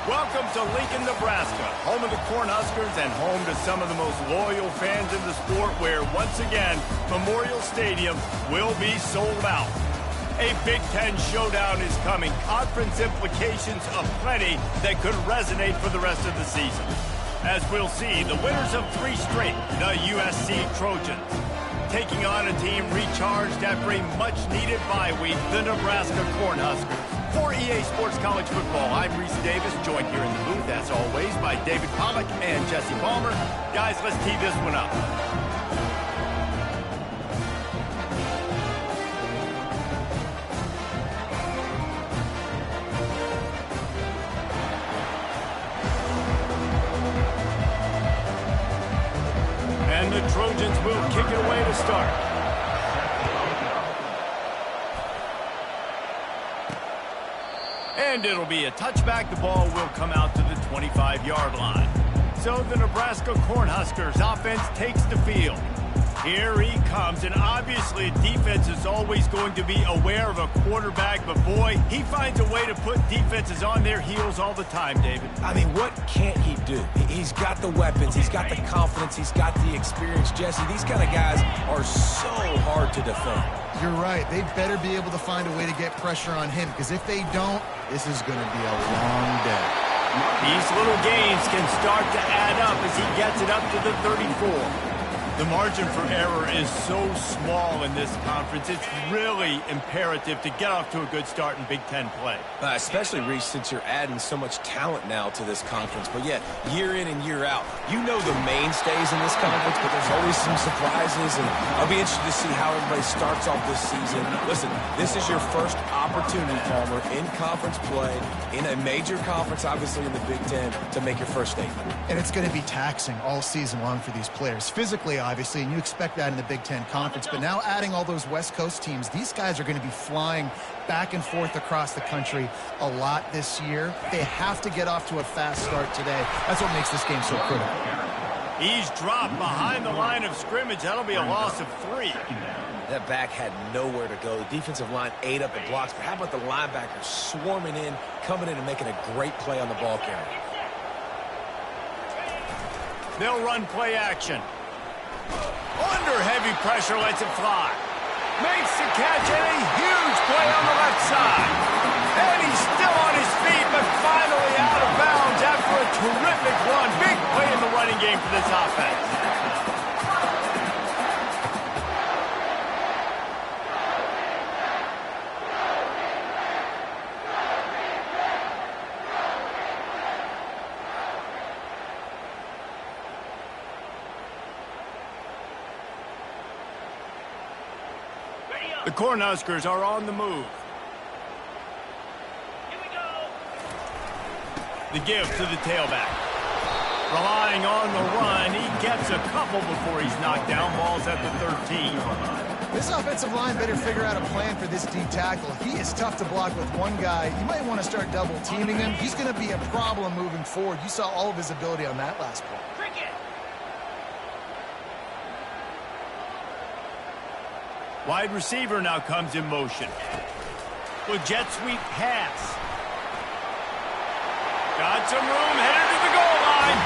Welcome to Lincoln, Nebraska, home of the Cornhuskers and home to some of the most loyal fans in the sport where, once again, Memorial Stadium will be sold out. A Big Ten showdown is coming. Conference implications aplenty that could resonate for the rest of the season. As we'll see, the winners of 3 straight, the USC Trojans, taking on a team recharged after a much-needed bye week, the Nebraska Cornhuskers. For EA Sports College Football, I'm Reese Davis, joined here in the booth, as always, by David Pollack and Jesse Palmer. Guys, let's tee this one up. And the Trojans will kick it away to start. And it'll be a touchback. The ball will come out to the 25-yard line. So the Nebraska Cornhuskers offense takes the field. Here he comes, and obviously defense is always going to be aware of a quarterback, but boy, he finds a way to put defenses on their heels all the time, David. I mean, what can't he do? He's got the weapons, he's got the confidence, he's got the experience. Jesse, these kind of guys are so hard to defend. You're right. They better be able to find a way to get pressure on him, because if they don't, this is going to be a long day. These little gains can start to add up as he gets it up to the 34. The margin for error is so small in this conference. It's really imperative to get off to a good start in Big Ten play. Especially, Reese, since you're adding so much talent now to this conference. But yet, year in and year out, you know the mainstays in this conference, but there's always some surprises, and I'll be interested to see how everybody starts off this season. Listen, this is your first opportunity, Palmer, in conference play, in a major conference, obviously in the Big Ten, to make your first statement. And it's going to be taxing all season long for these players. Physically, obviously, and you expect that in the Big Ten Conference. But now adding all those West Coast teams, these guys are going to be flying back and forth across the country a lot this year. They have to get off to a fast start today. That's what makes this game so critical. He's dropped behind the line of scrimmage. That'll be a loss of 3. That back had nowhere to go. The defensive line ate up the blocks. But how about the linebackers swarming in, coming in and making a great play on the ball carrier? They'll run play action. Under heavy pressure, lets it fly. Makes the catch, and a huge play on the left side. And he's still on his feet, but finally out of bounds after a terrific run. Big play in the running game for this offense. The Cornhuskers are on the move. Here we go. The give to the tailback. Relying on the run, he gets a couple before he's knocked down. Ball's at the 13. This offensive line better figure out a plan for this D tackle. He is tough to block with one guy. You might want to start double teaming him. He's going to be a problem moving forward. You saw all of his ability on that last play. Wide receiver now comes in motion. With jet sweep pass. Got some room, headed to the goal line.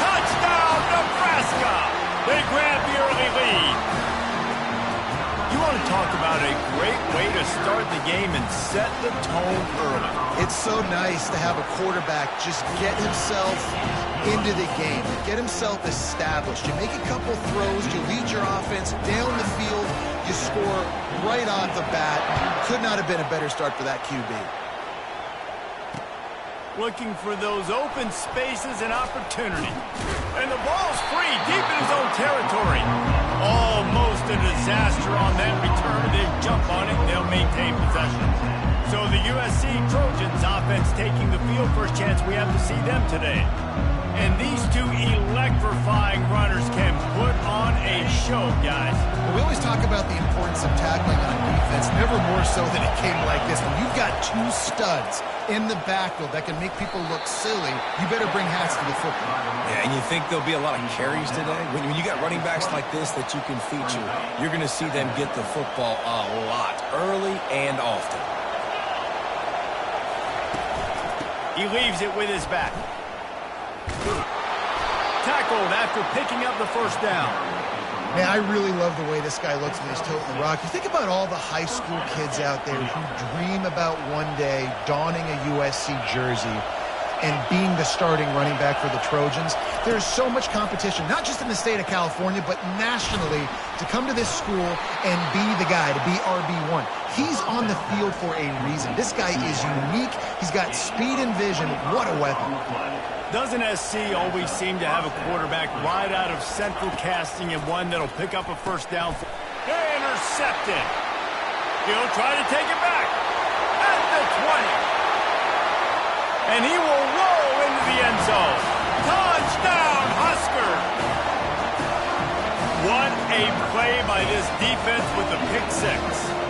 Touchdown, Nebraska! They grab the early lead. You want to talk about a great way to start the game and set the tone early. It's so nice to have a quarterback just get himself into the game, get himself established. You make a couple throws, you lead your offense down the field, you score right off the bat. Could not have been a better start for that QB. Looking for those open spaces and opportunity. And the ball's free, deep in his own territory. Almost a disaster on that return. They jump on it, they'll maintain possession. So the USC Trojans offense taking the field. First chance we have to see them today. And these two electrifying runners can put on a show, guys. Well, we always talk about the importance of tackling on defense, never more so than a game like this. When you've got 2 studs in the backfield that can make people look silly, you better bring hats to the football. Yeah, and you think there'll be a lot of carries today? When you got running backs like this that you can feature, you're going to see them get the football a lot, early and often. He leaves it with his back. Tackled after picking up the first down. Man, I really love the way this guy looks when he's toting the rock. You think about all the high school kids out there who dream about one day donning a USC jersey and being the starting running back for the Trojans. There's so much competition, not just in the state of California, but nationally, to come to this school and be the guy, to be RB1. He's on the field for a reason. This guy is unique. He's got speed and vision. What a weapon. Doesn't SC always seem to have a quarterback right out of central casting and one that'll pick up a first down? Intercepted. He'll try to take it back at the 20. And he will roll into the end zone. Touchdown, Huskers! What a play by this defense with the pick six.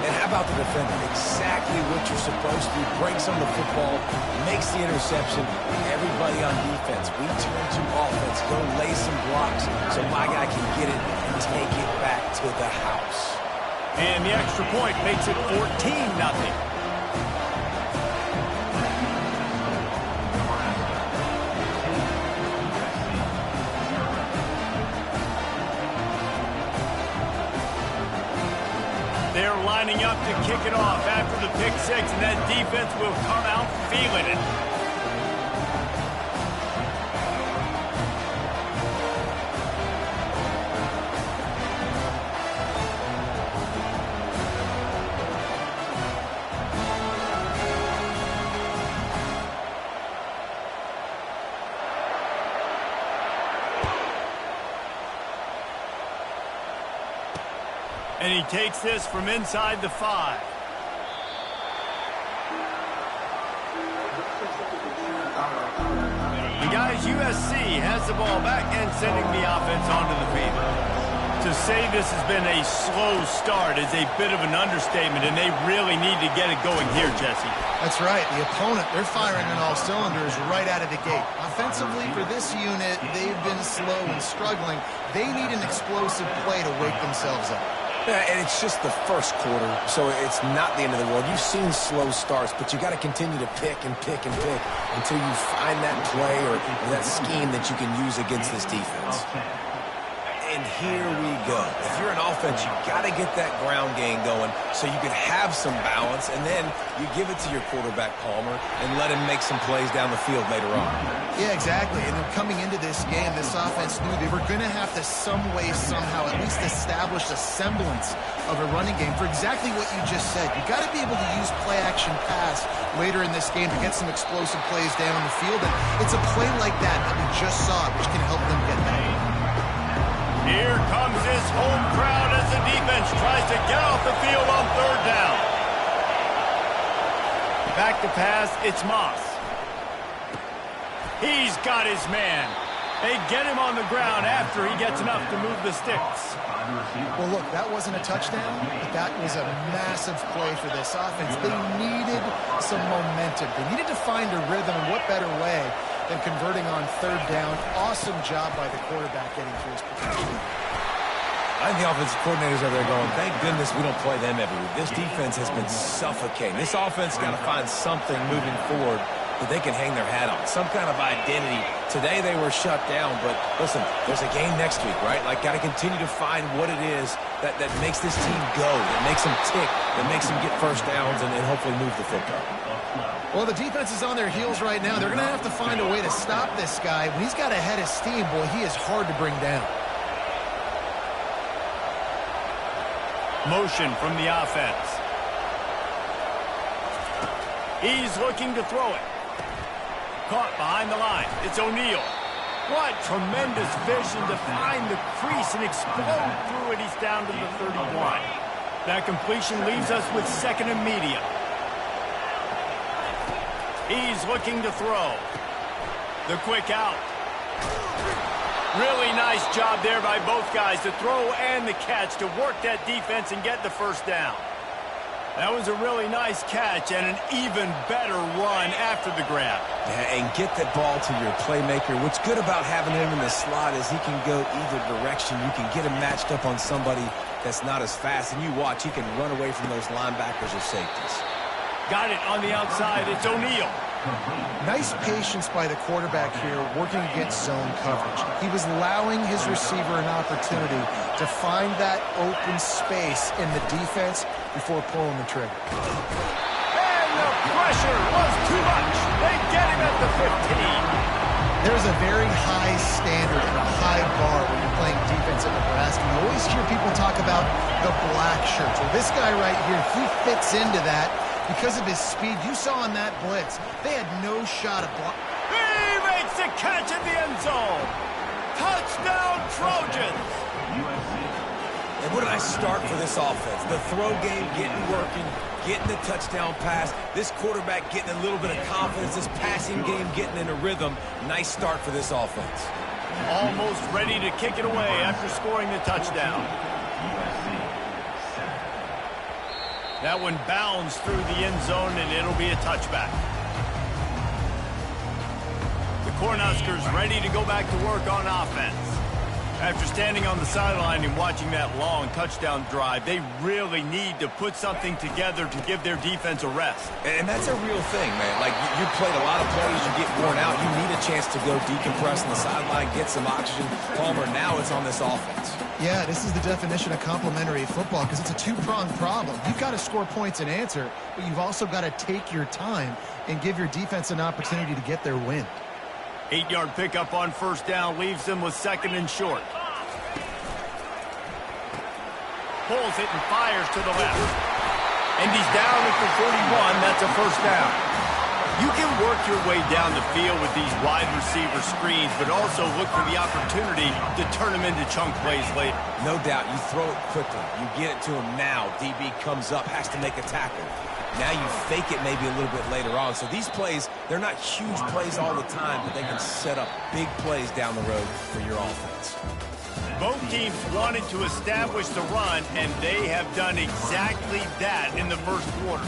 And how about the defender? Exactly what you're supposed to. Breaks on the football, makes the interception. Everybody on defense, we turn to offense. Go lay some blocks so my guy can get it and take it back to the house. And the extra point makes it 14-0. They're lining up to kick it off after the pick six, and that defense will come out feeling it. And he takes this from inside the 5. And guys, USC has the ball back and sending the offense onto the field. To say this has been a slow start is a bit of an understatement, and they really need to get it going here, Jesse. That's right. The opponent, they're firing on all cylinders right out of the gate. Offensively, for this unit, they've been slow and struggling. They need an explosive play to wake themselves up. Yeah, and it's just the first quarter, so it's not the end of the world. You've seen slow starts, but you got to continue to pick and pick and pick until you find that play or that scheme that you can use against this defense. And here we go. If you're an offense, you got to get that ground game going so you can have some balance, and then you give it to your quarterback, Palmer, and let him make some plays down the field later on. Yeah, exactly. And coming into this game, this offense knew they were going to have to some way, somehow, at least establish a semblance of a running game for exactly what you just said. You got to be able to use play-action pass later in this game to get some explosive plays down on the field. And it's a play like that we just saw, which can help them get that. Here comes his home crowd as the defense tries to get off the field on third down. Back to pass, it's Moss. He's got his man. They get him on the ground after he gets enough to move the sticks. Well, look, that wasn't a touchdown, but that was a massive play for this offense. They needed some momentum. They needed to find a rhythm, and what better way than converting on third down. Awesome job by the quarterback getting through his protection. I think the offensive coordinators are there going, thank goodness we don't play them every week. This defense has been suffocating. This offense got to find something moving forward that they can hang their hat on, some kind of identity. Today they were shut down, but listen, there's a game next week, right? Like, got to continue to find what it is that makes this team go, that makes them tick, that makes them get first downs and hopefully move the football. Well, the defense is on their heels right now. They're going to have to find a way to stop this guy. When he's got a head of steam, boy, he is hard to bring down. Motion from the offense. He's looking to throw it. Caught behind the line. It's O'Neal. What tremendous vision to find the crease and explode through it. He's down to the 31. That completion leaves us with second and medium. He's looking to throw. The quick out. Really nice job there by both guys to throw and the catch to work that defense and get the first down. That was a really nice catch and an even better run after the grab. Yeah, and get that ball to your playmaker. What's good about having him in the slot is he can go either direction. You can get him matched up on somebody that's not as fast, and you watch, he can run away from those linebackers or safeties. Got it on the outside. It's O'Neal. Nice patience by the quarterback here working against zone coverage. He was allowing his receiver an opportunity to find that open space in the defense before pulling the trigger. And the pressure was too much. They get him at the 15. There's a very high standard and a high bar when you're playing defense at Nebraska. You always hear people talk about the black shirts. Well, this guy right here, he fits into that. Because of his speed, you saw on that blitz, they had no shot of block. He makes the catch in the end zone. Touchdown, Trojans. And what did I start for this offense? The throw game getting working, getting the touchdown pass. This quarterback getting a little bit of confidence. This passing game getting in a rhythm. Nice start for this offense. Almost ready to kick it away after scoring the touchdown. That one bounds through the end zone, and it'll be a touchback. The Cornhuskers ready to go back to work on offense. After standing on the sideline and watching that long touchdown drive, they really need to put something together to give their defense a rest. And that's a real thing, man. Like, you played a lot of plays, you get worn out. You need a chance to go decompress on the sideline, get some oxygen. Palmer, now it's on this offense. Yeah, this is the definition of complementary football because it's a two-pronged problem. You've got to score points and answer, but you've also got to take your time and give your defense an opportunity to get their win. 8-yard pickup on first down leaves them with second and short. Pulls it and fires to the left. And he's down at the 41. That's a first down. You can work your way down the field with these wide receiver screens, but also look for the opportunity to turn them into chunk plays later. No doubt. You throw it quickly. You get it to him now. DB comes up, has to make a tackle. Now you fake it maybe a little bit later on. So these plays, they're not huge plays all the time, but they can set up big plays down the road for your offense. Both teams wanted to establish the run, and they have done exactly that in the first quarter.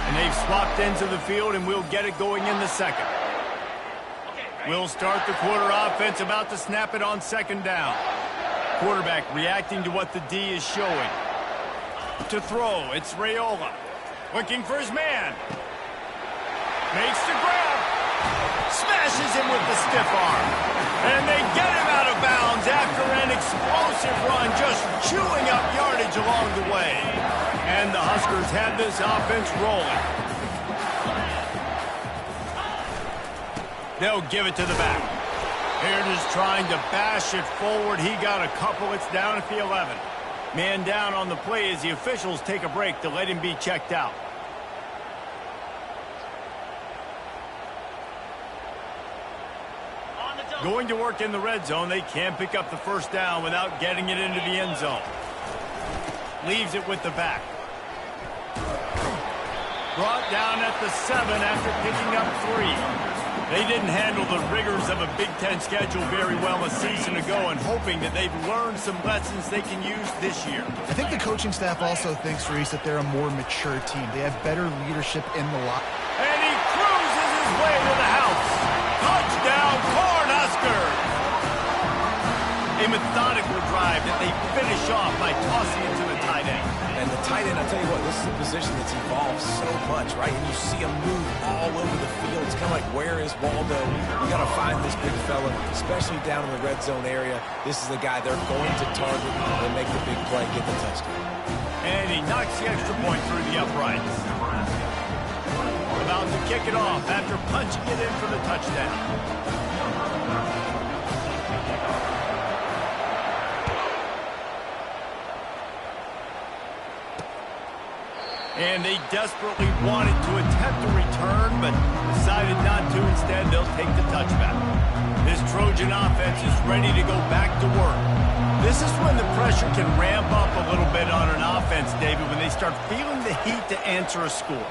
And they've swapped ends of the field, and we'll get it going in the second. We'll start the quarter offense, about to snap it on second down. Quarterback reacting to what the D is showing. To throw, it's Raiola. Looking for his man. Makes the grab. Smashes him with the stiff arm. And they get him out of bounds after an explosive run, just chewing up yardage along the way. And the Huskers have this offense rolling. They'll give it to the back. Here is trying to bash it forward. He got a couple. It's down at the 11. Man down on the play as the officials take a break to let him be checked out. Going to work in the red zone. They can't pick up the first down without getting it into the end zone. Leaves it with the back. Brought down at the 7 after picking up 3. They didn't handle the rigors of a Big Ten schedule very well a season ago, and hoping that they've learned some lessons they can use this year. I think the coaching staff also thinks, Reese, that they're a more mature team. They have better leadership in the locker. And he cruises his way to the house. Touchdown, Cornhuskers! A methodical drive that they finish off by tossing it to the tight end. And the tight end, I'll tell you what, this is a position that's evolved so much, right? And you see him move all over the field. It's kind of like, where is Waldo? You got to find this big fella, especially down in the red zone area. This is the guy they're going to target and make the big play, get the touchdown. And he knocks the extra point through the uprights. About to kick it off after punching it in for the touchdown. And they desperately wanted to attempt a return, but decided not to. Instead, they'll take the touchback. This Trojan offense is ready to go back to work. This is when the pressure can ramp up a little bit on an offense, David, when they start feeling the heat to answer a score.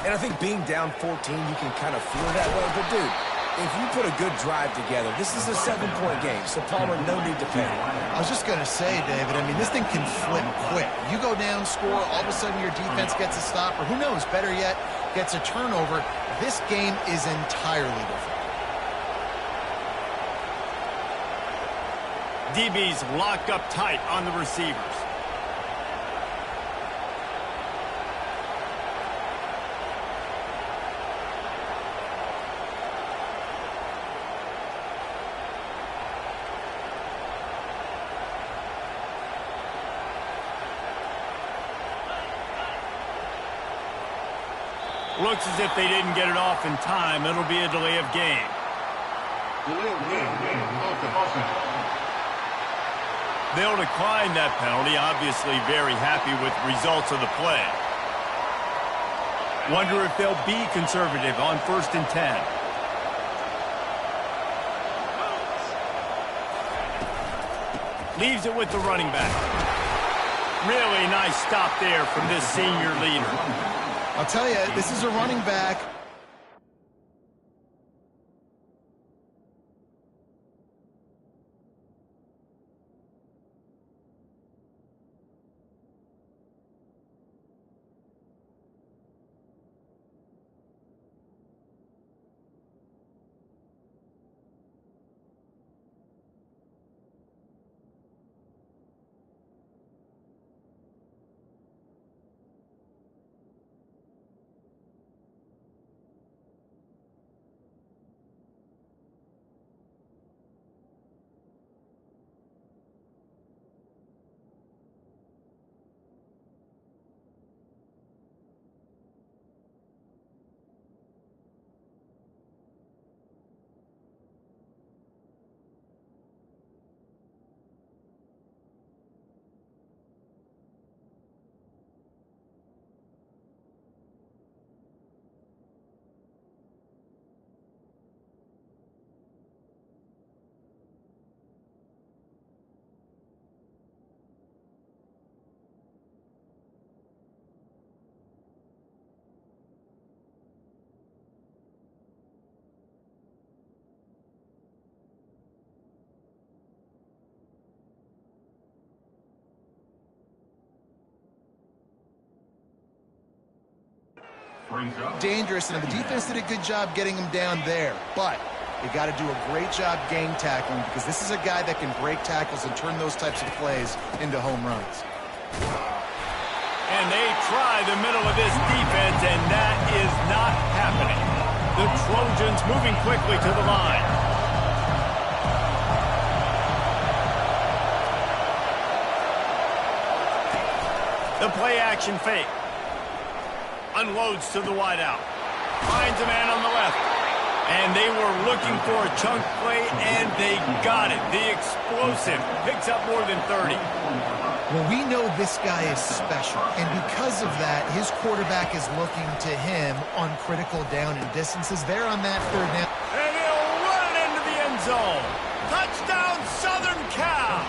And I think being down 14, you can kind of feel that way. But, dude, if you put a good drive together, this is a 7-point game, so Palmer, no need to panic. I was just going to say, David, I mean, this thing can flip quick. You go down, score, all of a sudden your defense gets a stop, or who knows, better yet, gets a turnover. This game is entirely different. DBs lock up tight on the receivers. Looks as if they didn't get it off in time. It'll be a delay of game. They'll decline that penalty, obviously very happy with results of the play. Wonder if they'll be conservative on 1st and 10. Leaves it with the running back. Really nice stop there from this senior leader. I'll tell you, this is a running back. Dangerous, and the defense did a good job getting him down there, but they got to do a great job gang tackling because this is a guy that can break tackles and turn those types of plays into home runs. And they try the middle of this defense, and that is not happening. The Trojans moving quickly to the line. The play action fake. Unloads to the wideout. Finds a man on the left. And they were looking for a chunk play, and they got it. The explosive picks up more than 30. Well, we know this guy is special, and because of that, his quarterback is looking to him on critical down and distances. They're on that 3rd down. And he'll run it into the end zone. Touchdown, Southern Cal!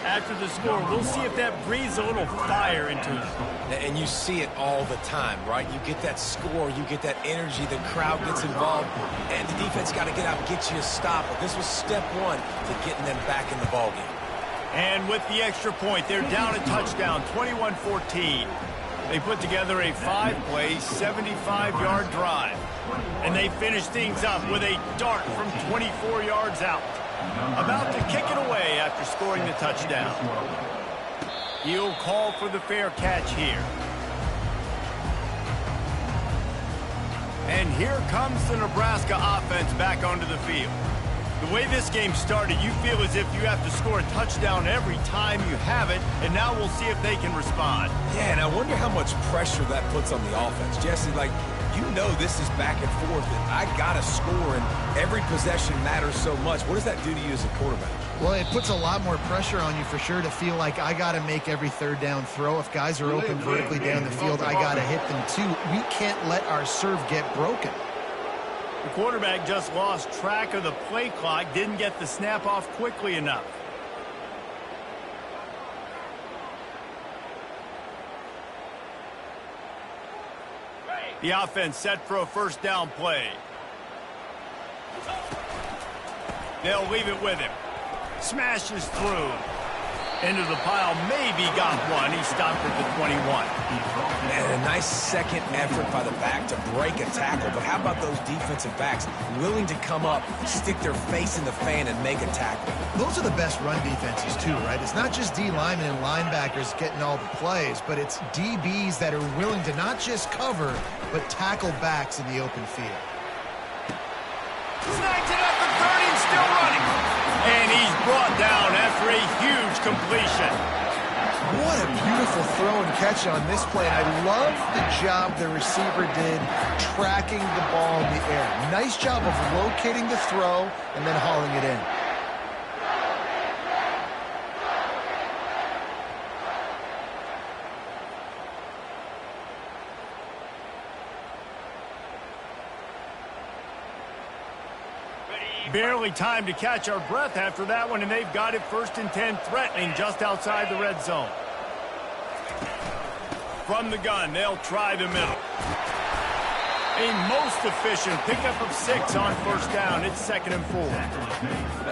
After the score, we'll see if that breathes a little fire into it. And you see it all the time, right? You get that score, you get that energy, the crowd gets involved, and the defense got to get out and get you a stop. But this was step 1 to getting them back in the ballgame. And with the extra point, they're down a touchdown, 21-14. They put together a 5-play, 75-yard drive. And they finish things up with a dart from 24 yards out. About to kick it away after scoring the touchdown. He'll call for the fair catch here. And here comes the Nebraska offense back onto the field. The way this game started, you feel as if you have to score a touchdown every time you have it, and now we'll see if they can respond. Yeah, and I wonder how much pressure that puts on the offense. Jesse, like, you know this is back and forth, and I got to score, and every possession matters so much. What does that do to you as a quarterback? Well, it puts a lot more pressure on you for sure to feel like I got to make every 3rd down throw. If guys are open vertically down the field, I got to hit them too. We can't let our serve get broken. The quarterback just lost track of the play clock, didn't get the snap off quickly enough. The offense set for a 1st down play. They'll leave it with him. Smashes through. Into the pile, maybe got one. He stopped at the 21. And a nice second effort by the back to break a tackle. But how about those defensive backs willing to come up, stick their face in the fan, and make a tackle? Those are the best run defenses too, right? It's not just D linemen and linebackers getting all the plays, but it's DBs that are willing to not just cover, but tackle backs in the open field. Snags it at the 30 and still running. And he's brought down after a huge completion. What a beautiful throw and catch on this play. I love the job the receiver did tracking the ball in the air. Nice job of locating the throw and then hauling it in. Barely time to catch our breath after that one, and they've got it 1st and 10, threatening just outside the red zone. From the gun, they'll try the middle. A most efficient pickup of 6 on 1st down. It's 2nd and 4.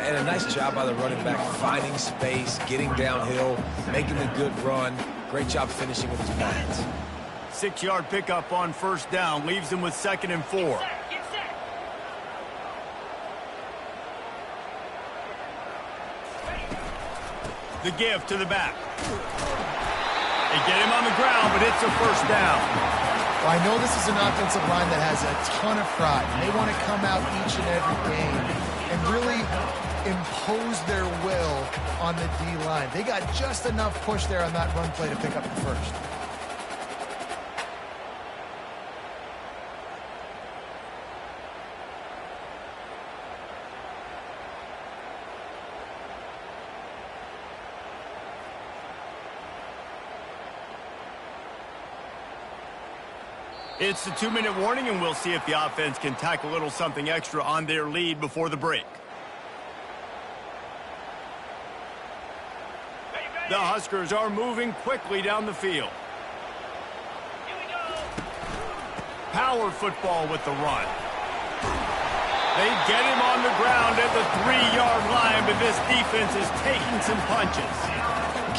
And a nice job by the running back, finding space, getting downhill, making a good run. Great job finishing with his balance. 6-yard pickup on 1st down leaves them with 2nd and 4. The give to the back. They get him on the ground, but it's a 1st down. Well, I know this is an offensive line that has a ton of pride. They want to come out each and every game and really impose their will on the D-line. They got just enough push there on that run play to pick up the 1st. It's the 2-minute warning, and we'll see if the offense can tack a little something extra on their lead before the break. The Huskers are moving quickly down the field. Power football with the run. They get him on the ground at the 3-yard line, but this defense is taking some punches.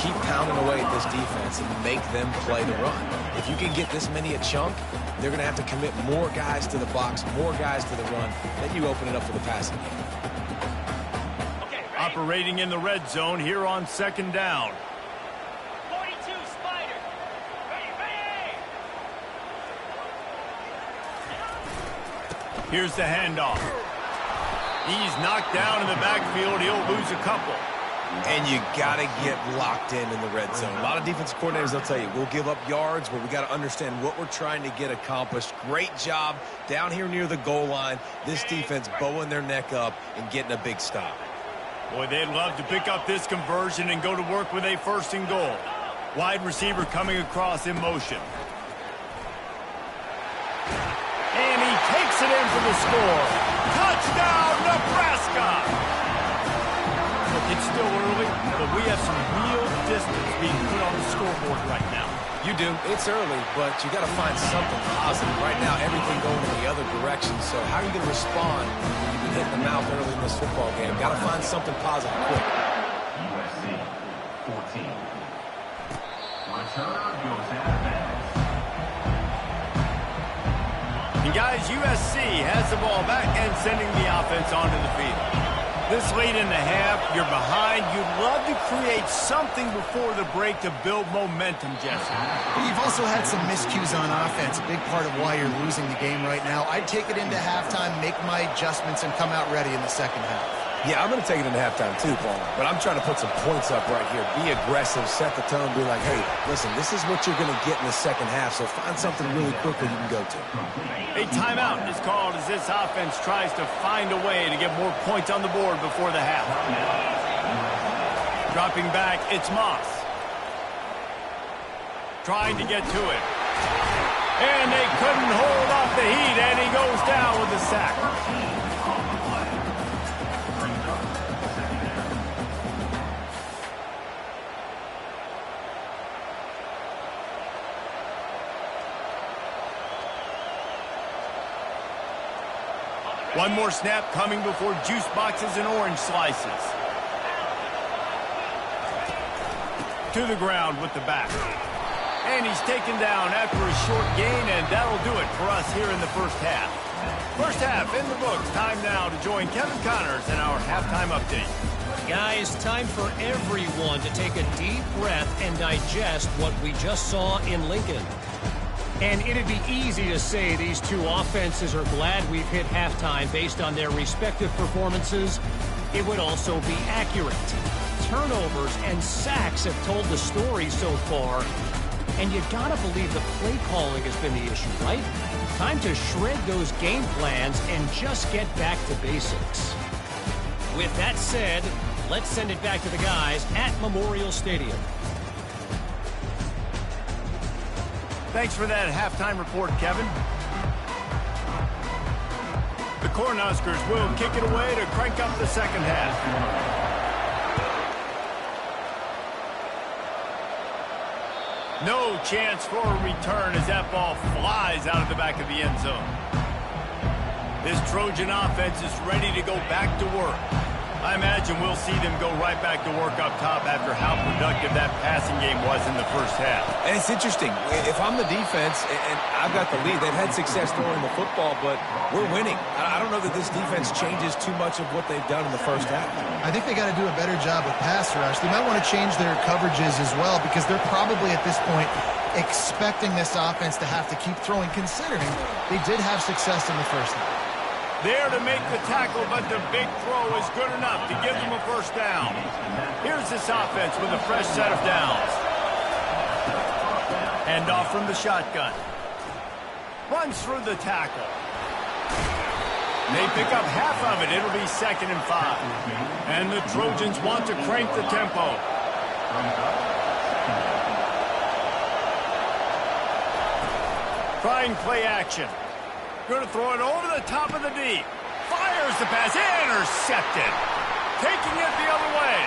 Keep pounding away at this defense and make them play the run. If you can get this many a chunk, they're going to have to commit more guys to the box, more guys to the run. Then you open it up for the passing game. Okay, operating in the red zone here on 2nd down. 42, Spider. Ready. Here's the handoff. He's knocked down in the backfield. He'll lose a couple. And you got to get locked in the red zone. A lot of defensive coordinators, they'll tell you, we'll give up yards, but we got to understand what we're trying to get accomplished. Great job down here near the goal line. This defense bowing their neck up and getting a big stop. Boy, they'd love to pick up this conversion and go to work with a 1st and goal. Wide receiver coming across in motion. And he takes it in for the score. Touchdown, Nebraska! It's still early, but we have some real distance being put on the scoreboard right now. You do. It's early, but you got to find something positive. Right now, everything going in the other direction. So how are you going to respond when you've been hitting the mouth early in this football game? Got to find something positive quick. USC 14. Returner goes halfback. And guys, USC has the ball back and sending the offense onto the field. This late in the half, you're behind. You'd love to create something before the break to build momentum, Jesse. You've also had some miscues on offense, a big part of why you're losing the game right now. I'd take it into halftime, make my adjustments, and come out ready in the 2nd half. Yeah, I'm going to take it into halftime too, Paul. But I'm trying to put some points up right here. Be aggressive, set the tone, be like, hey, listen, this is what you're going to get in the 2nd half, so find something really quickly you can go to. A timeout is called as this offense tries to find a way to get more points on the board before the half. Dropping back, it's Moss. Trying to get to it. And they couldn't hold off the heat, and he goes down with a sack. One more snap coming before juice boxes and orange slices. To the ground with the back. And he's taken down after a short gain, and that'll do it for us here in the 1st half. 1st half in the books. Time now to join Kevin Connors in our halftime update. Guys, time for everyone to take a deep breath and digest what we just saw in Lincoln. And it'd be easy to say these two offenses are glad we've hit halftime based on their respective performances. It would also be accurate. turnovers and sacks have told the story so far. And you gotta believe the play calling has been the issue, right? Time to shred those game plans and just get back to basics. With that said, let's send it back to the guys at Memorial Stadium. Thanks for that halftime report, Kevin. The Cornhuskers will kick it away to crank up the second half. No chance for a return as that ball flies out of the back of the end zone. This Trojan offense is ready to go back to work. I imagine we'll see them go right back to work up top after how productive that passing game was in the first half. And it's interesting. If I'm the defense and I've got the lead, they've had success throwing the football, but we're winning. I don't know that this defense changes too much of what they've done in the first half. I think they got to do a better job with pass rush. They might want to change their coverages as well because they're probably at this point expecting this offense to have to keep throwing, considering they did have success in the first half. There to make the tackle, but the big throw is good enough to give them a first down. Here's this offense with a fresh set of downs. Hand off from the shotgun. Runs through the tackle. They pick up half of it. It'll be 2nd and 5. And the Trojans want to crank the tempo. Trying play action. Going to throw it over the top of the D. Fires the pass. Intercepted. Taking it the other way.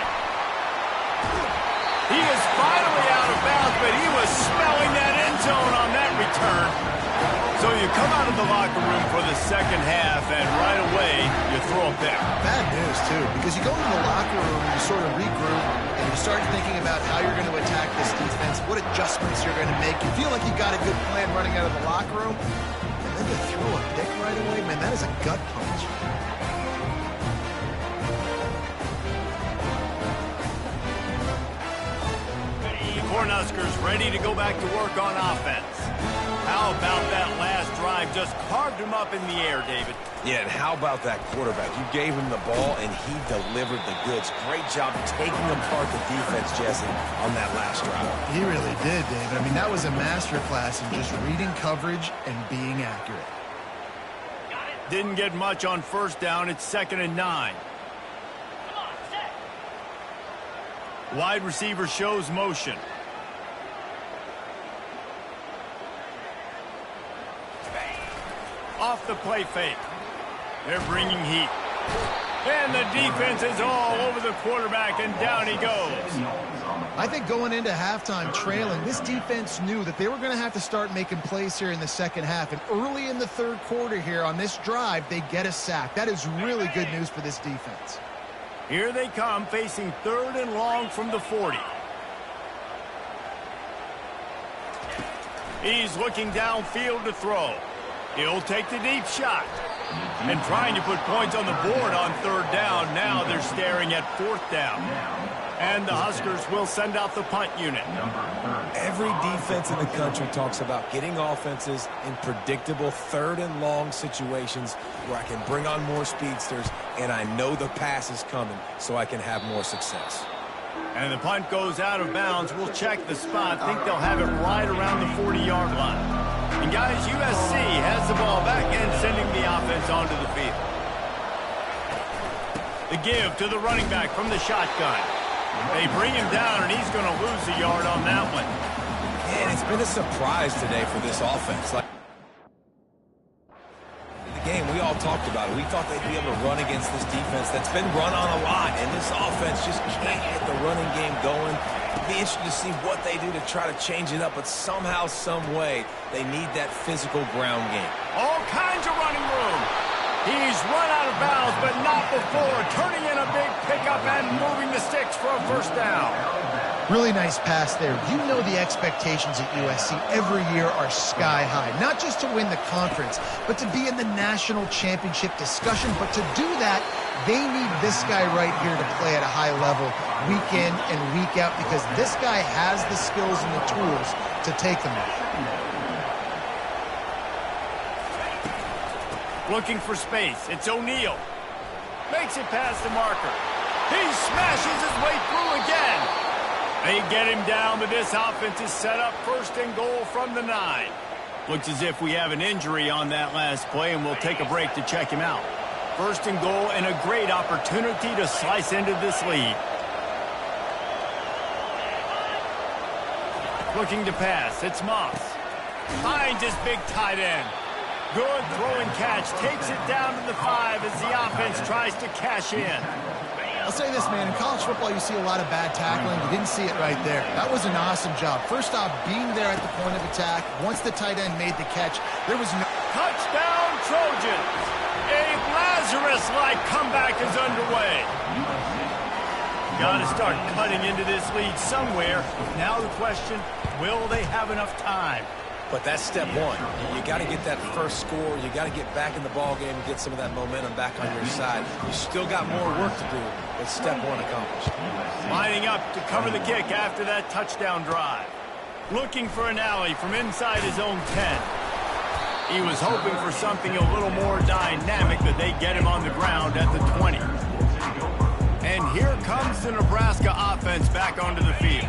He is finally out of bounds, but he was smelling that end zone on that return. So you come out of the locker room for the second half, and right away, you throw a pick. Bad news, too, because you go into the locker room, you sort of regroup, and you start thinking about how you're going to attack this defense, what adjustments you're going to make. You feel like you got a good plan running out of the locker room. And to throw a pick right away, man, that is a gut punch. The Cornhuskers ready to go back to work on offense. How about that last drive? Just carved him up in the air, David. Yeah, and how about that quarterback? You gave him the ball, and he delivered the goods. Great job taking apart the defense, Jesse, on that last drive. He really did, David. I mean, that was a masterclass in just reading coverage and being accurate. Didn't get much on first down. It's 2nd and 9. Wide receiver shows motion. Off the play fake. They're bringing heat. And the defense is all over the quarterback, and down he goes. I think going into halftime trailing, this defense knew that they were going to have to start making plays here in the second half. And early in the third quarter here on this drive, they get a sack. That is really good news for this defense. Here they come, facing 3rd and long from the 40. He's looking downfield to throw. He'll take the deep shot. And trying to put points on the board on 3rd down. Now they're staring at 4th down. And the Huskers will send out the punt unit. Every defense in the country talks about getting offenses in predictable 3rd and long situations where I can bring on more speedsters and I know the pass is coming so I can have more success. And the punt goes out of bounds. We'll check the spot. Think they'll have it right around the 40-yard line. And guys, USC has the ball back and sending the offense onto the field. The give to the running back from the shotgun. They bring him down, and he's going to lose a yard on that one. And it's been a surprise today for this offense. Like the game, we all talked about it. We thought they'd be able to run against this defense that's been run on a lot, and this offense just can't get the running game going. It'd be interesting to see what they do to try to change it up, but somehow, some way, they need that physical ground game. All kinds of running room. He's run out of bounds, but not before. Turning in a big pickup and moving the sticks for a first down. Really nice pass there. You know the expectations at USC every year are sky high. Not just to win the conference, but to be in the national championship discussion. But to do that, they need this guy right here to play at a high level week in and week out because this guy has the skills and the tools to take them there. Looking for space. It's O'Neal. Makes it past the marker. He smashes his way through again. They get him down, but this offense is set up 1st and goal from the 9. Looks as if we have an injury on that last play, and we'll take a break to check him out. 1st and goal, and a great opportunity to slice into this lead. Looking to pass, it's Moss. Finds his big tight end. Good throwing catch, takes it down to the 5 as the offense tries to cash in. I'll say this, man. In college football, you see a lot of bad tackling. You didn't see it right there. That was an awesome job. First off, being there at the point of attack. Once the tight end made the catch, there was no... Touchdown, Trojans! A Lazarus-like comeback is underway. Got to start cutting into this lead somewhere. Now the question, will they have enough time? But that's step one. You got to get that first score. You got to get back in the ball game and get some of that momentum back on your side. You still got more work to do, but step one accomplished. Lining up to cover the kick after that touchdown drive. Looking for an alley from inside his own 10. He was hoping for something a little more dynamic, but they get him on the ground at the 20. And here comes the Nebraska offense back onto the field.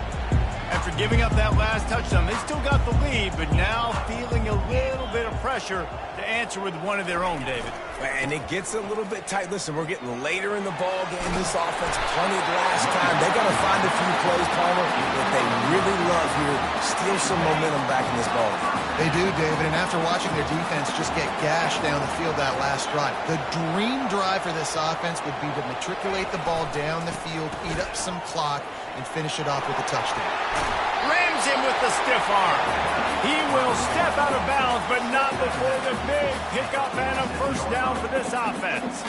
After giving up that last touchdown, they still got the lead, but now feeling a little bit of pressure to answer with one of their own, David. And it gets a little bit tight. Listen, we're getting later in the ball game. This offense, plenty of last time. They got to find a few plays, Palmer, that they really love here. Steal some momentum back in this ball game. They do, David, and after watching their defense just get gashed down the field that last drive, the dream drive for this offense would be to matriculate the ball down the field, eat up some clock, and finish it off with a touchdown. Rams him with the stiff arm. He will step out of bounds, but not before the big pickup and a 1st down for this offense.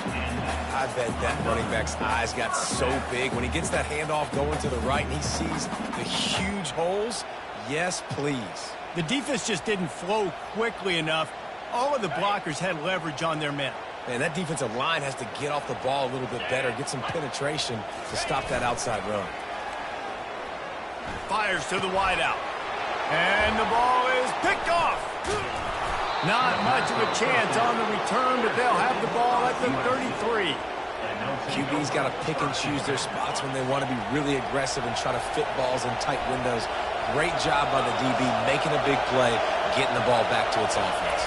I bet that running back's eyes got so big. When he gets that handoff going to the right and he sees the huge holes, yes, please. The defense just didn't flow quickly enough. All of the blockers had leverage on their men. Man, that defensive line has to get off the ball a little bit better, get some penetration to stop that outside run. Fires to the wideout. And the ball is picked off. Not much of a chance on the return, but they'll have the ball at the 33. QB's got to pick and choose their spots when they want to be really aggressive and try to fit balls in tight windows. Great job by the DB making a big play, getting the ball back to its offense.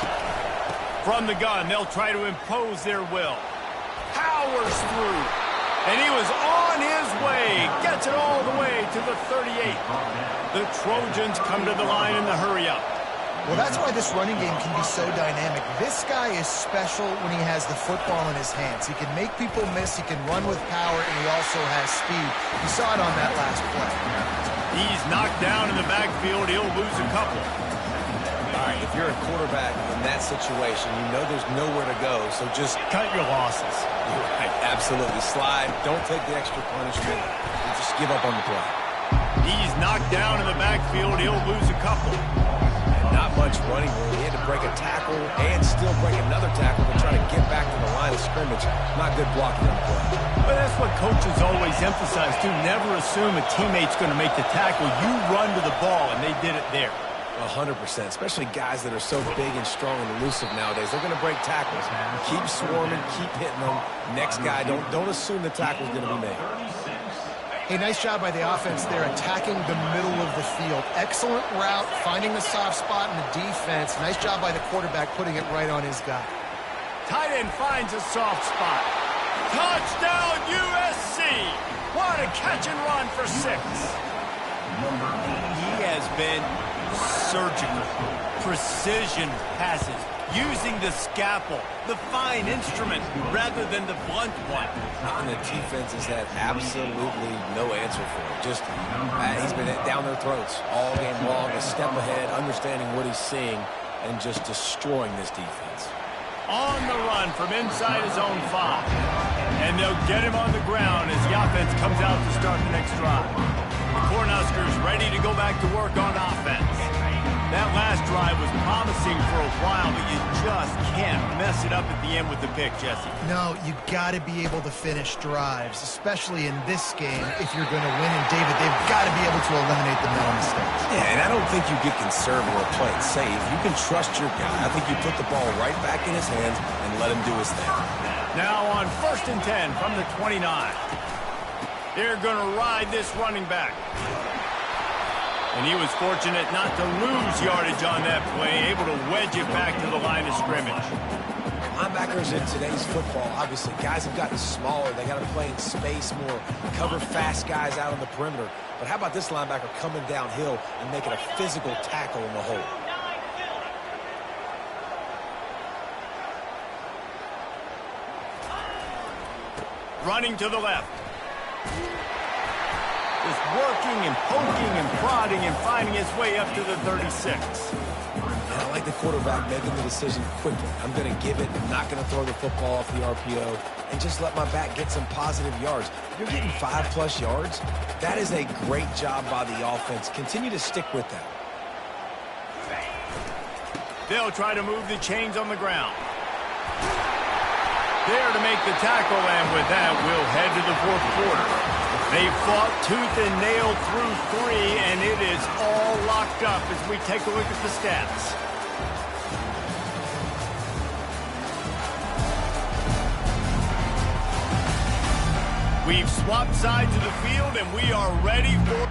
From the gun, they'll try to impose their will. Powers through. And he was on his way. Gets it all the way to the 38. The Trojans come to the line in the hurry-up. Well, that's why this running game can be so dynamic. This guy is special when he has the football in his hands. He can make people miss, he can run with power, and he also has speed. You saw it on that last play. He's knocked down in the backfield. He'll lose a couple. All right, if you're a quarterback in that situation, you know there's nowhere to go, so just cut your losses. You're right, absolutely. Slide. Don't take the extra punishment. You just give up on the play. He's knocked down in the backfield. He'll lose a couple. Not much running room. He had to break a tackle and still break another tackle to try to get back to the line of scrimmage. Not good blocking on the play. But that's what coaches always emphasize, too. Never assume a teammate's going to make the tackle. You run to the ball, and they did it there. 100%, especially guys that are so big and strong and elusive nowadays. They're going to break tackles. Keep swarming, keep hitting them. Next guy, don't assume the tackle's going to be made. Hey, nice job by the offense there, attacking the middle of the field. Excellent route, finding the soft spot in the defense. Nice job by the quarterback putting it right on his guy. Tight end finds a soft spot. Touchdown, USC! What a catch and run for 6. He has been surgical, precision passes, using the scalpel, the fine instrument, rather than the blunt one. And the defense has had absolutely no answer for him. Just, he's been down their throats all game long, a step ahead, understanding what he's seeing, and just destroying this defense. On the run from inside his own 5. And they'll get him on the ground as the offense comes out to start the next drive. The Cornhuskers ready to go back to work on offense. That last drive was promising for a while, but you just can't mess it up at the end with the pick, Jesse. No, you got to be able to finish drives, especially in this game if you're going to win. And, David, they've got to be able to eliminate the mental mistakes. Yeah, and I don't think you get conservative or play it safe. You can trust your guy. I think you put the ball right back in his hands and let him do his thing. Now on 1st and 10 from the 29. They're going to ride this running back. And he was fortunate not to lose yardage on that play, able to wedge it back to the line of scrimmage. Linebackers in today's football, obviously, guys have gotten smaller. They got to play in space more, cover fast guys out on the perimeter. But how about this linebacker coming downhill and making a physical tackle in the hole? Running to the left. Just working and poking and prodding and finding his way up to the 36. And I like the quarterback making the decision quickly. I'm going to give it. I'm not going to throw the football off the RPO and just let my back get some positive yards. You're getting 5+ yards. That is a great job by the offense. Continue to stick with that. They'll try to move the chains on the ground. There to make the tackle, and with that, we'll head to the fourth quarter. They fought tooth and nail through 3, and it is all locked up as we take a look at the stats. We've swapped sides of the field, and we are ready for...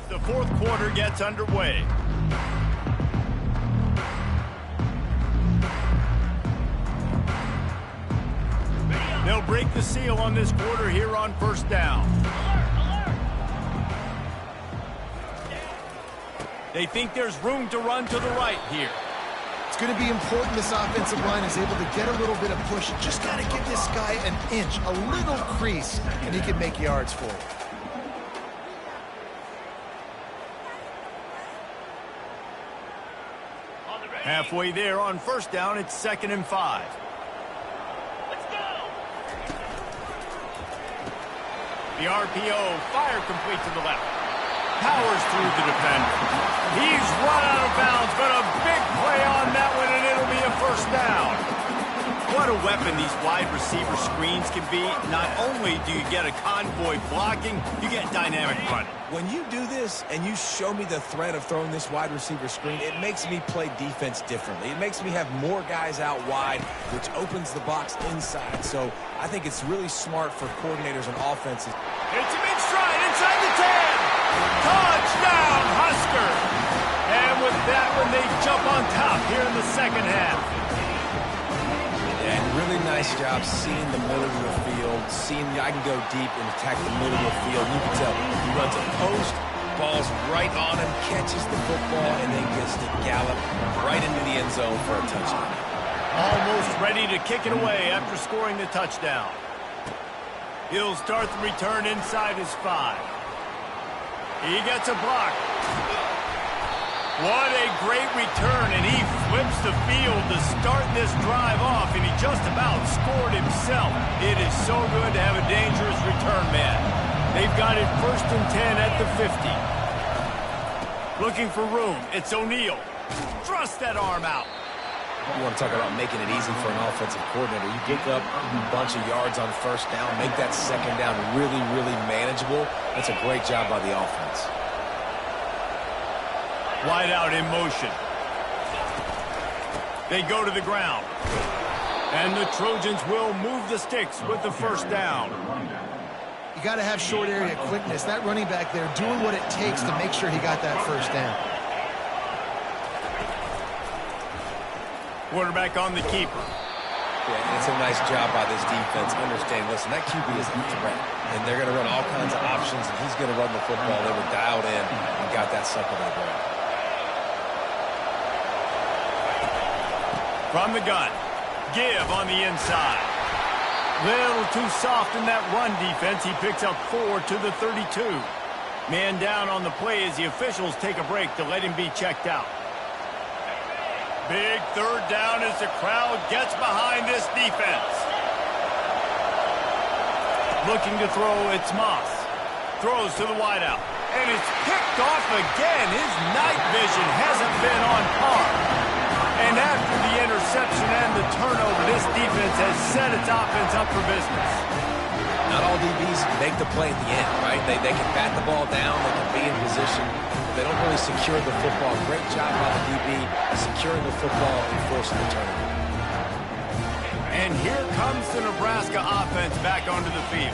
The fourth quarter gets underway. They'll break the seal on this quarter here on first down. They think there's room to run to the right here. It's going to be important this offensive line is able to get a little bit of push. Just got to give this guy an inch, a little crease, and he can make yards for it. Halfway there on first down, it's 2nd and 5. Let's go. The RPO, fire complete to the left. Powers through the defender. He's run out of bounds, but a big play on that one, and it'll be a first down. What a weapon these wide receiver screens can be. Not only do you get a convoy blocking, you get dynamic running. When you do this and you show me the threat of throwing this wide receiver screen, it makes me play defense differently. It makes me have more guys out wide, which opens the box inside. So I think it's really smart for coordinators and offenses. It's him in stride inside the 10. Touchdown, Husker. And with that one, they jump on top here in the second half. And really nice job seeing the middle of the field, seeing I can go deep and attack the middle of the field. You can tell he runs a post, ball's right on him, catches the football, and then gets to gallop right into the end zone for a touchdown. Almost ready to kick it away after scoring the touchdown. He'll start the return inside his 5. He gets a block. What a great return, and he flips the field to start this drive off, and he just about scored himself. It is so good to have a dangerous return man. They've got it 1st and 10 at the 50. Looking for room. It's O'Neal. Thrust that arm out. You want to talk about making it easy for an offensive coordinator. You pick up a bunch of yards on first down, make that second down really, really manageable. That's a great job by the offense. Wide out in motion. They go to the ground. And the Trojans will move the sticks with the first down. You got to have short area quickness. That running back there doing what it takes to make sure he got that first down. Quarterback on the keeper. Yeah, it's a nice job by this defense. Understand, listen, that QB is a threat. And they're going to run all kinds of options, and he's going to run the football. They were dialed in and got that sucker to the ground. From the gun. Give on the inside. Little too soft in that run defense. He picks up 4 to the 32. Man down on the play as the officials take a break to let him be checked out. Big third down as the crowd gets behind this defense. Looking to throw, it's Moss. Throws to the wideout. And it's picked off again. His night vision hasn't been on par. And after the interception and the turnover, this defense has set its offense up for business. Not all DBs make the play at the end, right? They can bat the ball down, they can be in position. They don't really secure the football. Great job by the DB securing the football and forcing the turnover. And here comes the Nebraska offense back onto the field.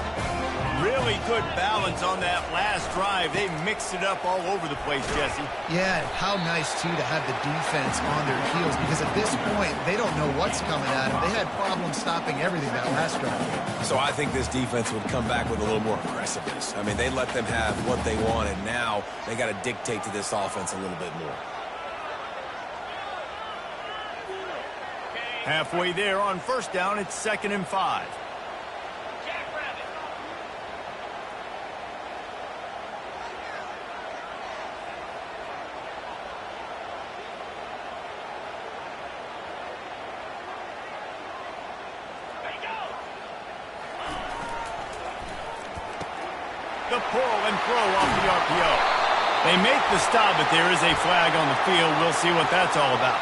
Really good balance on that last drive. They mixed it up all over the place, Jesse. Yeah, how nice, too, to have the defense on their heels, because at this point, they don't know what's coming at them. They had problems stopping everything that last drive. So I think this defense would come back with a little more aggressiveness. I mean, they let them have what they wanted. Now they got to dictate to this offense a little bit more. Halfway there on first down, it's 2nd and 5. The pull and throw off the RPO. They make the stop, but there is a flag on the field. We'll see what that's all about.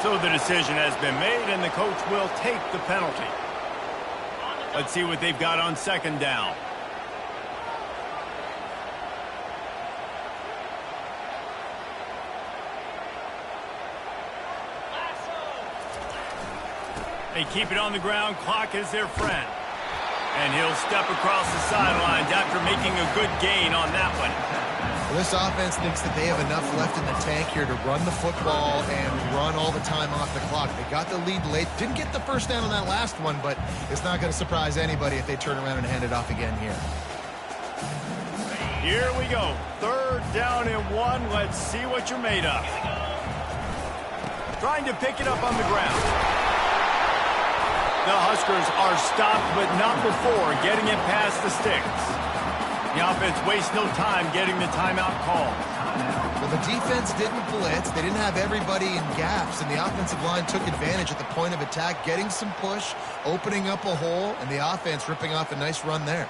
So the decision has been made, and the coach will take the penalty. Let's see what they've got on 2nd down. They keep it on the ground. Clock is their friend. And he'll step across the sidelines after making a good gain on that one. Well, this offense thinks that they have enough left in the tank here to run the football and run all the time off the clock. They got the lead late. Didn't get the first down on that last one, but it's not going to surprise anybody if they turn around and hand it off again here. Here we go. 3rd down and 1. Let's see what you're made of. Trying to pick it up on the ground. The Huskers are stopped, but not before getting it past the sticks. The offense wastes no time getting the timeout call. Well, the defense didn't blitz. They didn't have everybody in gaps, and the offensive line took advantage at the point of attack, getting some push, opening up a hole, and the offense ripping off a nice run there.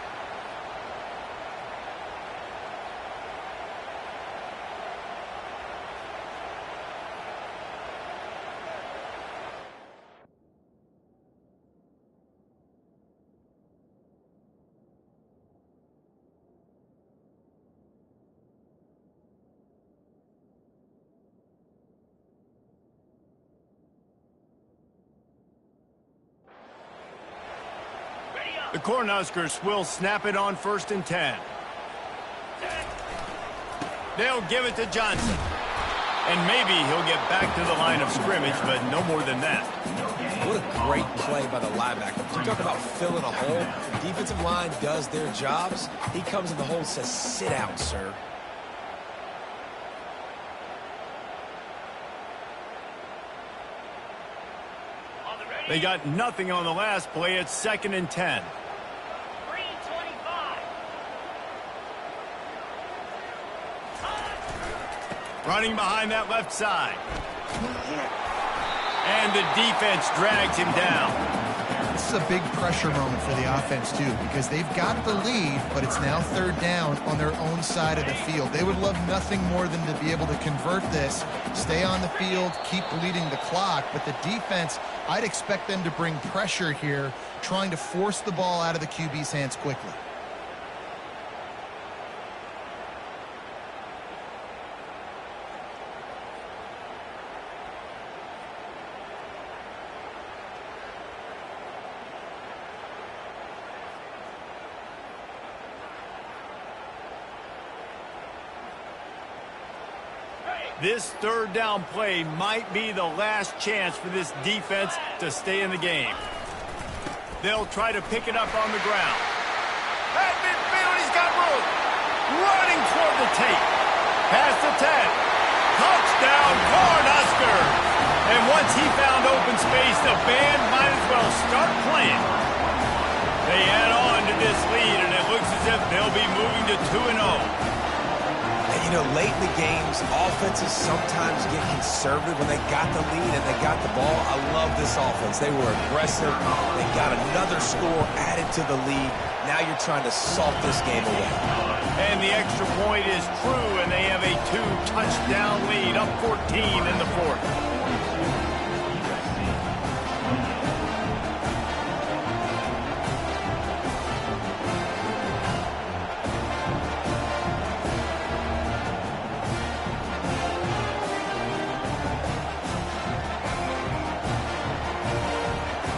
The Cornhuskers will snap it on 1st and 10. They'll give it to Johnson. And maybe he'll get back to the line of scrimmage, but no more than that. What a great play by the linebacker. You talk about filling a hole. The defensive line does their jobs. He comes in the hole and says, "Sit out, sir." They got nothing on the last play. It's 2nd and 10. Running behind that left side. And the defense drags him down. This is a big pressure moment for the offense, too, because they've got the lead, but it's now 3rd down on their own side of the field. They would love nothing more than to be able to convert this, stay on the field, keep bleeding the clock, but the defense, I'd expect them to bring pressure here, trying to force the ball out of the QB's hands quickly. This third down play might be the last chance for this defense to stay in the game. They'll try to pick it up on the ground. At midfield, he's got room. Running toward the tape. Past the 10. Touchdown, Cornhuskers. And once he found open space, the band might as well start playing. They add on to this lead, and it looks as if they'll be moving to 2-0. And, you know, late in the games, offenses sometimes get conservative when they got the lead and they got the ball. I love this offense. They were aggressive. They got another score added to the lead. Now you're trying to salt this game away. And the extra point is true, and they have a 2-touchdown lead, up 14 in the fourth.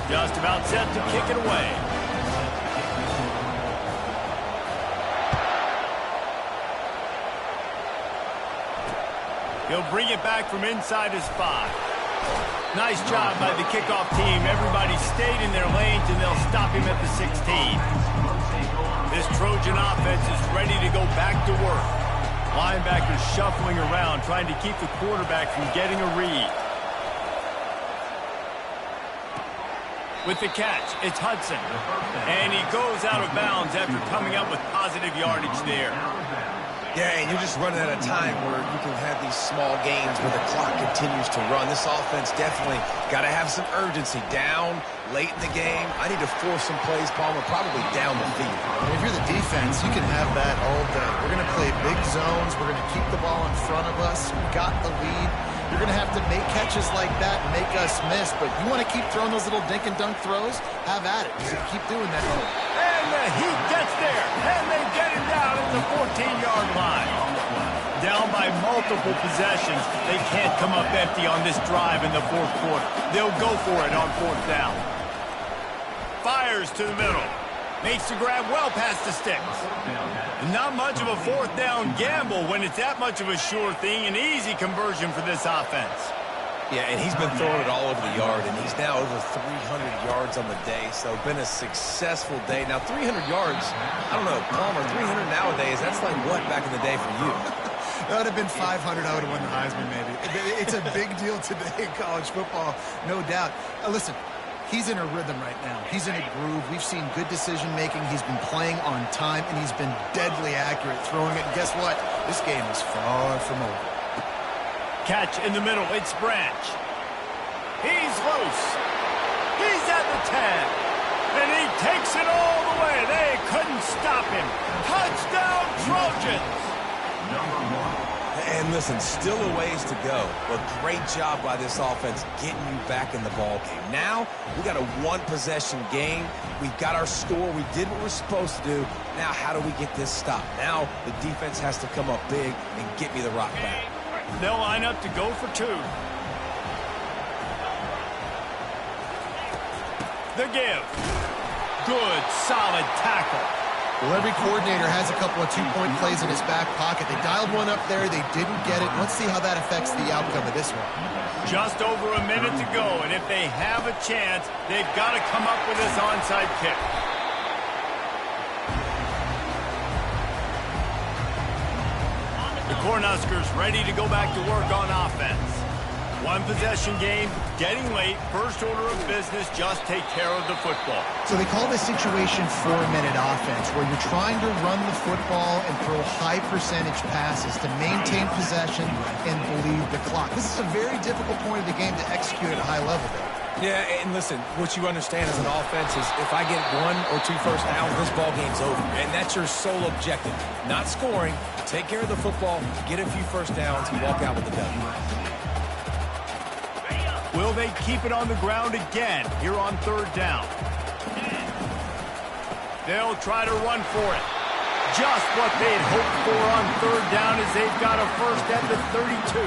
Just about set to kick it away. He'll bring it back from inside his 5. Nice job by the kickoff team. Everybody stayed in their lanes, and they'll stop him at the 16. This Trojan offense is ready to go back to work. Linebackers shuffling around, trying to keep the quarterback from getting a read. With the catch, it's Hudson. And he goes out of bounds after coming up with positive yardage there. Yeah, and you're just running at a time where you can have these small gains where the clock continues to run. This offense definitely got to have some urgency. Down, late in the game. I need to force some plays, Palmer, probably down the field. And if you're the defense, you can have that all day. We're going to play big zones. We're going to keep the ball in front of us. We got the lead. You're going to have to make catches like that and make us miss. But you want to keep throwing those little dink and dunk throws? Have at it. You keep doing that. And the Heat gets there. And they get him down at the 14-yard line. Down by multiple possessions. They can't come up empty on this drive in the fourth quarter. They'll go for it on fourth down. Fires to the middle. Makes the grab well past the sticks. Not much of a fourth down gamble when it's that much of a sure thing. An easy conversion for this offense. Yeah, and he's been throwing it all over the yard, and he's now over 300 yards on the day, so been a successful day. Now, 300 yards, I don't know, Palmer, 300 nowadays, that's like what back in the day for you? That would have been 500. I would have won the Heisman, maybe. It's a big deal today in college football, no doubt. Listen, he's in a rhythm right now. He's in a groove. We've seen good decision-making. He's been playing on time, and he's been deadly accurate throwing it. And guess what? This game is far from over. Catch in the middle. It's Branch. He's loose. He's at the 10. And he takes it all the way. They couldn't stop him. Touchdown, Trojans. And listen, still a ways to go, but great job by this offense getting you back in the ball game. Now, we got a one-possession game. We've got our score. We did what we're supposed to do. Now, how do we get this stopped? Now, the defense has to come up big and get me the rock back. They'll line up to go for 2. The give. Good, solid tackle. Well, every coordinator has a couple of two-point plays in his back pocket. They dialed one up there. They didn't get it. Let's see how that affects the outcome of this one. Just over a minute to go, and if they have a chance, they've got to come up with this onside kick. The Cornhuskers ready to go back to work on offense. One-possession game, getting late, first order of business, just take care of the football. So they call this situation 4-minute offense, where you're trying to run the football and throw high-percentage passes to maintain possession and bleed the clock. This is a very difficult point of the game to execute at a high level, though. Yeah, and listen, what you understand as an offense is if I get 1 or 2 first downs, this ball game's over. And that's your sole objective. Not scoring, take care of the football, get a few first downs, and walk out with the W. Will they keep it on the ground again here on third down? They'll try to run for it. Just what they'd hoped for on third down as they've got a first at the 32.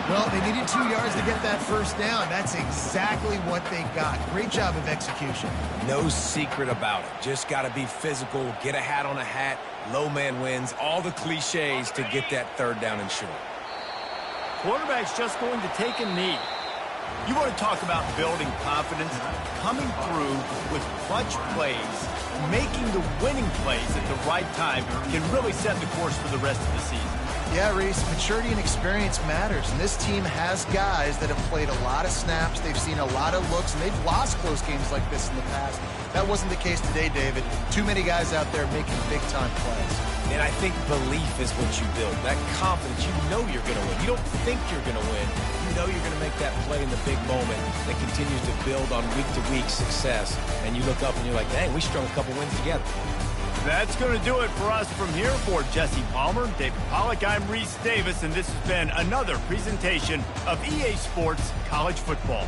Well, they needed 2 yards to get that first down. That's exactly what they got. Great job of execution. No secret about it. Just got to be physical, get a hat on a hat, low man wins, all the cliches to get that third down and short. Quarterback's just going to take a knee. You want to talk about building confidence? Coming through with clutch plays, making the winning plays at the right time can really set the course for the rest of the season. Yeah, Reese, maturity and experience matters, and this team has guys that have played a lot of snaps, they've seen a lot of looks, and they've lost close games like this in the past. That wasn't the case today, David. Too many guys out there making big-time plays. And I think belief is what you build. That confidence, you know you're going to win. You don't think you're going to win. You know you're going to make that play in the big moment that continues to build on week-to-week success. And you look up and you're like, dang, we strung a couple wins together. That's going to do it for us from here. For Jesse Palmer, David Pollack, I'm Reese Davis, and this has been another presentation of EA Sports College Football.